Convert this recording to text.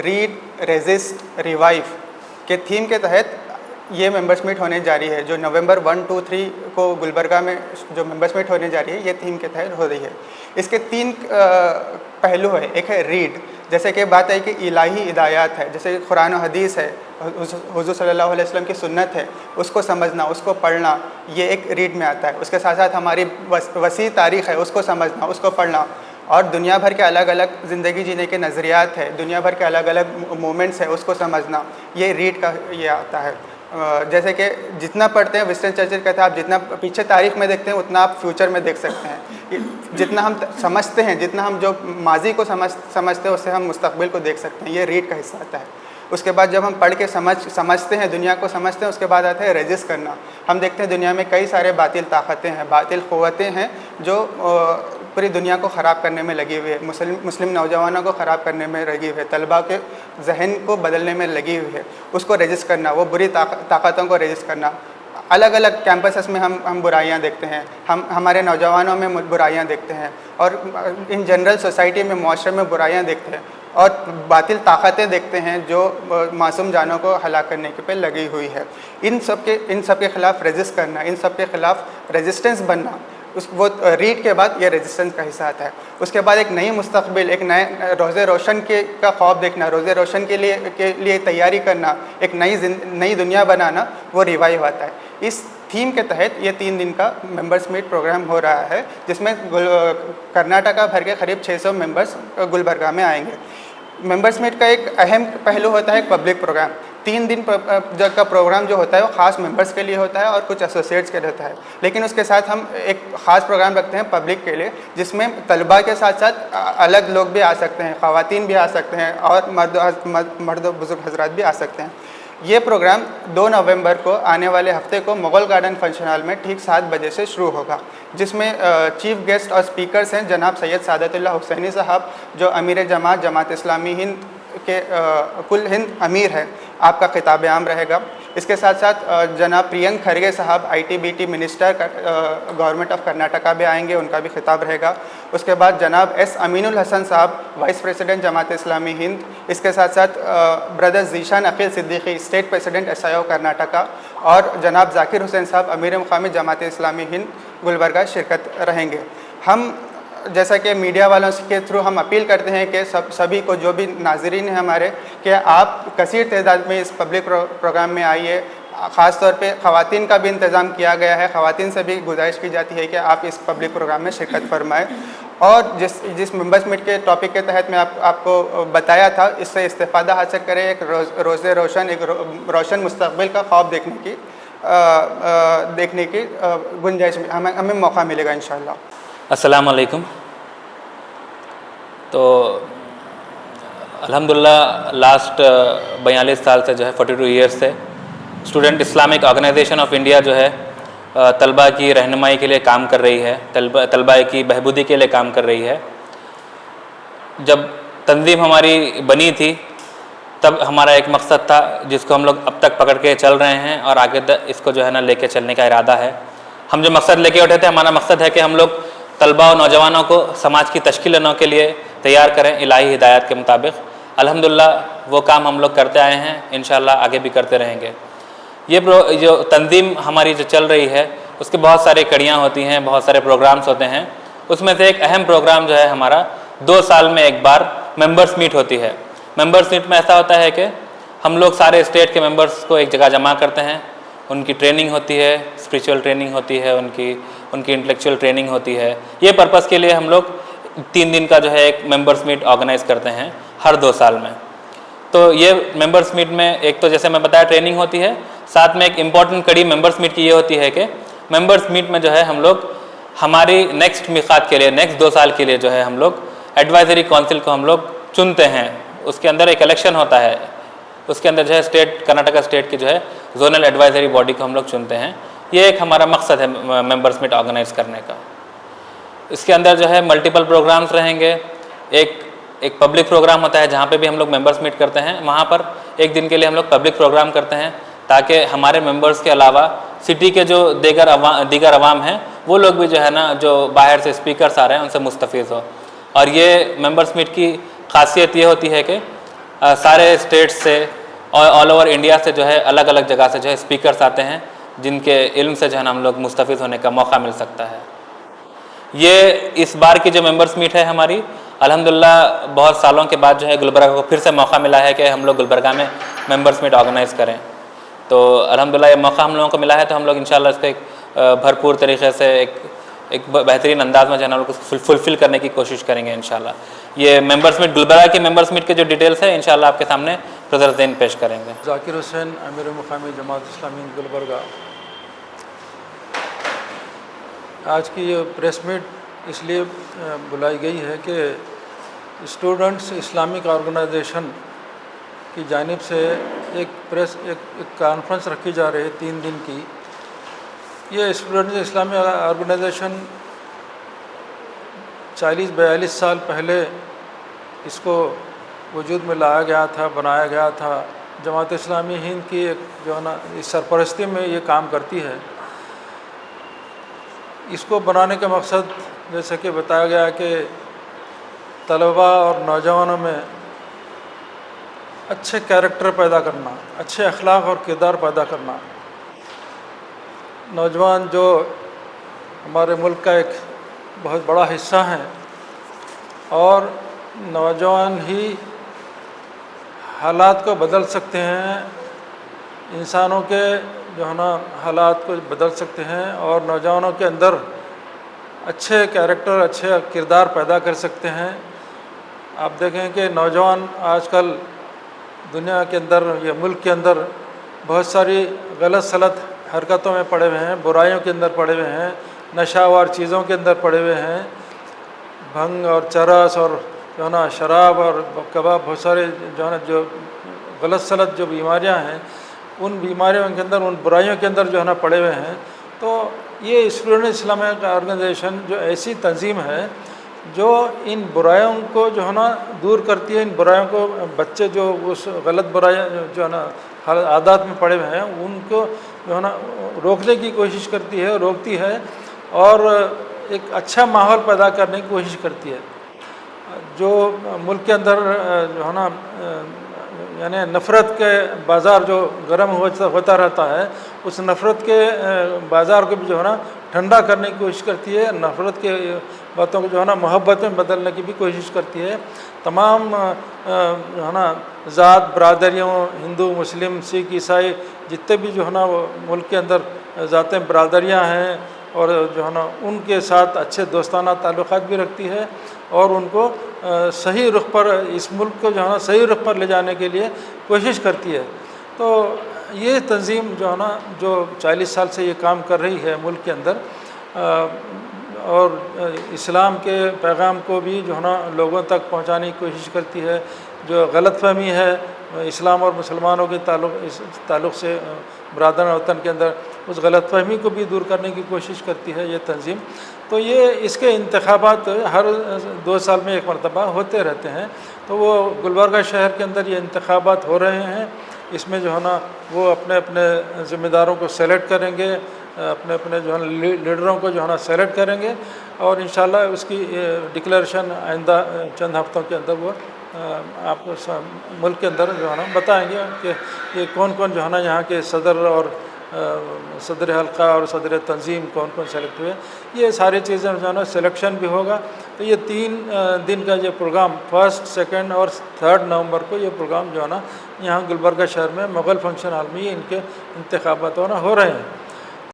Read, resist, revive के theme के तहत ये मेंबर्स मीट होने जा रही है, जो नवंबर 1, 2, 3 को गुलबर्गा में जो मेंबर्स मीट होने जा रही है, ये थीम के तहत हो रही है। इसके 3 पहलू है। एक है रीड, जैसे कि बात है कि इलाही हिदायत है, जैसे कुरान और हदीस है, हुज़ूर सल्लल्लाहु अलैहि वसल्लम की सुन्नत है, उसको समझना, उसको पढ़ना, ये एक रीड में आता है। उसके साथ साथ हमारी वसी तारीख़ है, उसको समझना, उसको पढ़ना, और दुनिया भर के अलग अलग ज़िंदगी जीने के नज़रियात है, दुनिया भर के अलग अलग मोमेंट्स है, उसको समझना, ये रीड का ये आता है। जैसे कि जितना पढ़ते हैं, विंस्टन चर्चिल कहता है, आप जितना पीछे तारीख़ में देखते हैं उतना आप फ्यूचर में देख सकते हैं। जितना हम समझते हैं, जितना हम जो माजी को समझते हैं, उससे हम मुस्तक़बिल को देख सकते हैं। ये रीड का हिस्सा आता है। उसके बाद जब हम पढ़ के समझते हैं, दुनिया को समझते हैं, उसके बाद आता है रेजिस्ट करना। हम देखते हैं दुनिया में कई सारे बातिल ताकतें हैं, बातिल क़ुव्वतें हैं जो पूरी दुनिया को ख़राब करने में लगी हुई है, मुस्लिम नौजवानों को ख़राब करने में लगी हुई है, तलबा के जहन को बदलने में लगी हुई है। उसको रेजिस्ट करना, वो बुरी ताकतों को रेजिस्ट करना। अलग अलग कैंपसेस में हम बुराइयां देखते हैं, हम हमारे नौजवानों में बुराइयां देखते हैं, और इन जनरल सोसाइटी में, मुआशरे में बुराइयां देखते हैं, और बातिल ताकतें देखते हैं जो मासूम जानों को हलाक करने के पे लगी हुई है। इन सब के ख़िलाफ़ रेजिस्ट करना, इन सब के ख़िलाफ़ रेजिस्टेंस बनना, वो रीड के बाद ये रेजिस्टेंस का हिस्सा आता है। उसके बाद एक नई मुस्तक़बिल, एक नए रोज़े रोशन का ख्वाब देखना, रोज़े रोशन के लिए तैयारी करना, एक नई दुनिया बनाना, वो रिवाइव आता है। इस थीम के तहत ये 3 दिन का मेंबर्स मीट प्रोग्राम हो रहा है, जिसमें कर्नाटका भर के करीब 600 मेंबर्स गुलबर्गा में आएंगे। मेंबर्स मीट का एक अहम पहलू होता है पब्लिक प्रोग्राम। 3 दिन का प्रोग्राम जो होता है वो ख़ास मेंबर्स के लिए होता है और कुछ एसोसिएट्स के लिए होता है, लेकिन उसके साथ हम एक ख़ास प्रोग्राम रखते हैं पब्लिक के लिए, जिसमें तलबा के साथ साथ अलग लोग भी आ सकते हैं, ख़वातीन भी आ सकते हैं, और मर्द बुज़ुर्ग हज़रात भी आ सकते हैं। ये प्रोग्राम 2 नवंबर को आने वाले हफ्ते को मुग़ल गार्डन फंक्शन हॉल में ठीक 7 बजे से शुरू होगा, जिसमें चीफ़ गेस्ट और स्पीकर्स हैं जनाब सैयद सादतुल्लाह हुसैनी साहब, जो अमीर जमात इस्लामी हिंद के कुल हिंद अमीर है। आपका खिताब आम रहेगा। इसके साथ साथ जनाब प्रियंक खरगे साहब ITBT minister government of Karnataka भी आएंगे, उनका भी खिताब रहेगा। उसके बाद जनाब S अमीनुल हसन साहब वाइस प्रेसिडेंट जमात इस्लामी हिंद, इसके साथ साथ brother Zeeshan Aqeel Siddiqui state president SIO Karnataka, और जनाब ज़ाकिर हुसैन साहब अमीर मुक़ामी जमात इस्लामी हिंद गुलबर्गा शिरकत रहेंगे। हम जैसा कि मीडिया वालों के थ्रू हम अपील करते हैं कि सभी को, जो भी नाज़रीन हैं हमारे, कि आप कसीर तादाद में इस पब्लिक प्रोग्राम में आइए। ख़ास तौर पे ख़वातीन का भी इंतज़ाम किया गया है, ख़वातीन से भी गुजारिश की जाती है कि आप इस पब्लिक प्रोग्राम में शिरकत फरमाएँ। और जिस मेंबर्स मीट के टॉपिक के तहत मैं आपको बताया था, इससे इस्तेफ़ादा हासिल करें, एक रोज़े रोशन, एक रोशन मुस्तक़बिल का ख्वाब देखने की गुंजाइश हमें मौका मिलेगा इंशाअल्लाह। अस्सलाम वालेकुम। तो अल्हम्दुलिल्लाह लास्ट 42 साल से जो है 42 ईयर्स से student Islamic organisation of India जो है तलबा की रहनुमाई के लिए काम कर रही है, तलबा की बहबूदी के लिए काम कर रही है। जब तंजीम हमारी बनी थी तब हमारा एक मकसद था जिसको हम लोग अब तक पकड़ के चल रहे हैं, और आगे इसको जो है ना लेके चलने का इरादा है। हम जो मकसद लेके उठे थे, हमारा मकसद है कि हम लोग तलबा और नौजवानों को समाज की तश्कील के लिए तैयार करें इलाही हिदायत के मुताबिक। अल्हम्दुलिल्लाह वो काम हम लोग करते आए हैं, इंशाअल्लाह आगे भी करते रहेंगे। ये जो तंजीम हमारी जो चल रही है उसके बहुत सारी कड़ियाँ होती हैं, बहुत सारे प्रोग्राम्स होते हैं। उसमें से एक अहम प्रोग्राम जो है हमारा 2 साल में एक बार मेंबर्स मीट होती है। मेंबर्स मीट में ऐसा होता है कि हम लोग सारे स्टेट के मेंबर्स को एक जगह जमा करते हैं, उनकी ट्रेनिंग होती है, स्पिरिचुअल ट्रेनिंग होती है, उनकी इंटेलेक्चुअल ट्रेनिंग होती है। ये पर्पज़ के लिए हम लोग 3 दिन का जो है एक मेंबर्स मीट ऑर्गेनाइज़ करते हैं हर 2 साल में। तो ये मेंबर्स मीट में एक तो जैसे मैं बताया ट्रेनिंग होती है, साथ में एक इम्पॉर्टेंट कड़ी मेंबर्स मीट की ये होती है कि मेंबर्स मीट में जो है हम लोग हमारी नेक्स्ट मिक़ात के लिए, नेक्स्ट 2 साल के लिए जो है हम लोग एडवाइजरी काउंसिल को हम लोग चुनते हैं। उसके अंदर एक इलेक्शन होता है, उसके अंदर जो है कर्नाटका स्टेट की जो है जोनल एडवाइजरी बॉडी को हम लोग चुनते हैं। ये एक हमारा मकसद है मेंबर्स मीट ऑर्गेनाइज़ करने का। इसके अंदर जो है मल्टीपल प्रोग्राम्स रहेंगे। एक पब्लिक प्रोग्राम होता है जहाँ पे भी हम लोग मेंबर्स मीट करते हैं, वहाँ पर एक दिन के लिए हम लोग पब्लिक प्रोग्राम करते हैं ताकि हमारे मेंबर्स के अलावा सिटी के जो दीगर अवाम हैं वो लोग भी जो है ना, जो बाहर से स्पीकर्स आ रहे हैं उनसे मुस्तफ़ीज़ हो। और ये मेंबर्स मीट की खासियत ये होती है कि سارے اسٹیٹس سے اور آل اوور انڈیا سے جو ہے الگ الگ جگہ سے جو ہے اسپیکرس آتے ہیں جن کے علم سے جو ہے ہم لوگ مستفید ہونے کا موقع مل سکتا ہے. یہ اس بار کی جو ممبرس میٹ ہے ہماری الحمدللہ بہت سالوں کے بعد جو ہے گلبرگہ کو پھر سے موقع ملا ہے کہ ہم لوگ گلبرگہ میں ممبرس میٹ آرگنائز کریں. تو الحمدللہ یہ موقع ہم لوگوں کو ملا ہے تو ہم لوگ انشاءاللہ اس کو ایک بھرپور طریقے سے ایک بہترین انداز میں جو ہے ہم لوگ کو فلفل کرنے کی کوشش کریں گے انشاءاللہ. یہ ممبرس میٹ گلبرگہ کی ممبرس میٹ کے جو ڈیٹیلس ہے انشاءاللہ آپ کے سامنے برادر زین پیش کریں گے. ذاکر حسین امیر مقامی جماعت اسلامی گلبرگہ. آج کی یہ پریس میٹ اس لیے بلائی گئی ہے کہ اسٹوڈنٹس اسلامک آرگنائزیشن کی جانب سے ایک کانفرنس رکھی جا رہی ہے 3 دن کی. یہ اسٹوڈنٹس اسلامی آرگنائزیشن 40-42 سال پہلے اس کو وجود میں لایا گیا تھا، بنایا گیا تھا. جماعت اسلامی ہند کی ایک جو ہے نا اس سرپرستی میں یہ کام کرتی ہے. اس کو بنانے کا مقصد جیسے کہ بتایا گیا کہ طلباء اور نوجوانوں میں اچھے کیریکٹر پیدا کرنا، اچھے اخلاق اور کردار پیدا کرنا. نوجوان جو ہمارے ملک کا ایک بہت بڑا حصہ ہیں اور نوجوان ہی حالات کو بدل سکتے ہیں، انسانوں کے جو ہے نا حالات کو بدل سکتے ہیں اور نوجوانوں کے اندر اچھے کیریکٹر، اچھے کردار پیدا کر سکتے ہیں. آپ دیکھیں کہ نوجوان آج کل دنیا کے اندر یا ملک کے اندر بہت ساری غلط سلط حرکتوں میں پڑے ہوئے ہیں، برائیوں کے اندر پڑے ہوئے ہیں، نشہ آور چیزوں کے اندر پڑے ہوئے ہیں. بھنگ اور چرس اور جو ہے نا شراب اور کباب، بہت سارے جو ہے نا جو غلط سلط جو بیماریاں ہیں ان بیماریوں کے اندر، ان برائیوں کے اندر جو ہے نا پڑے ہوئے ہیں. تو یہ اسٹوڈنٹ اسلامک آرگنائزیشن جو ایسی تنظیم ہے جو ان برائیوں کو جو ہے نا دور کرتی ہے. ان برائیوں کو بچے جو اس غلط برائیاں جو ہے نا عادات میں پڑے ہوئے ہیں ان کو جو ہے نا روکنے کی کوشش کرتی ہے، روکتی ہے اور ایک اچھا ماحول پیدا کرنے کی کوشش کرتی ہے. جو ملک کے اندر جو ہے نا یعنی نفرت کے بازار جو گرم ہوتا رہتا ہے، اس نفرت کے بازار کو بھی جو ہے نا ٹھنڈا کرنے کی کوشش کرتی ہے. نفرت کے باتوں کو جو ہے نا محبت میں بدلنے کی بھی کوشش کرتی ہے. تمام جو ہے نا ذات برادریوں، ہندو، مسلم، سکھ، عیسائی، جتنے بھی جو ہے نا وہ ملک کے اندر ذاتیں برادریاں ہیں اور جو ہے نا ان کے ساتھ اچھے دوستانہ تعلقات بھی رکھتی ہے اور ان کو صحیح رخ پر، اس ملک کو جو ہے نا صحیح رخ پر لے جانے کے لیے کوشش کرتی ہے. تو یہ تنظیم جو ہے نا جو 40 سال سے یہ کام کر رہی ہے ملک کے اندر اور اسلام کے پیغام کو بھی جو ہے نا لوگوں تک پہنچانے کی کوشش کرتی ہے. جو غلط فہمی ہے اسلام اور مسلمانوں کے تعلق سے برادران وطن کے اندر، اس غلط فہمی کو بھی دور کرنے کی کوشش کرتی ہے یہ تنظیم. تو یہ اس کے انتخابات ہر 2 سال میں ایک مرتبہ ہوتے رہتے ہیں. تو وہ گلبرگہ شہر کے اندر یہ انتخابات ہو رہے ہیں. اس میں جو ہے نا وہ اپنے اپنے ذمہ داروں کو سلیکٹ کریں گے، اپنے اپنے جو ہے لیڈروں کو جو ہے نا سلیکٹ کریں گے اور انشاءاللہ اس کی ڈکلیریشن آئندہ چند ہفتوں کے اندر وہ آپ کو ملک کے اندر جو ہے نا بتائیں گے کہ یہ کون کون جو ہے نا یہاں کے صدر اور صدر حلقہ اور صدر تنظیم کون کون سلیکٹ ہوئے. یہ ساری چیزیں جو ہے نا سلیکشن بھی ہوگا. تو یہ 3 دن کا یہ پروگرام 1، 2 اور 3 نومبر کو یہ پروگرام جو ہے نا یہاں گلبرگہ شہر میں مغل فنکشن ہال میں ان کے انتخابات ہو رہے ہیں.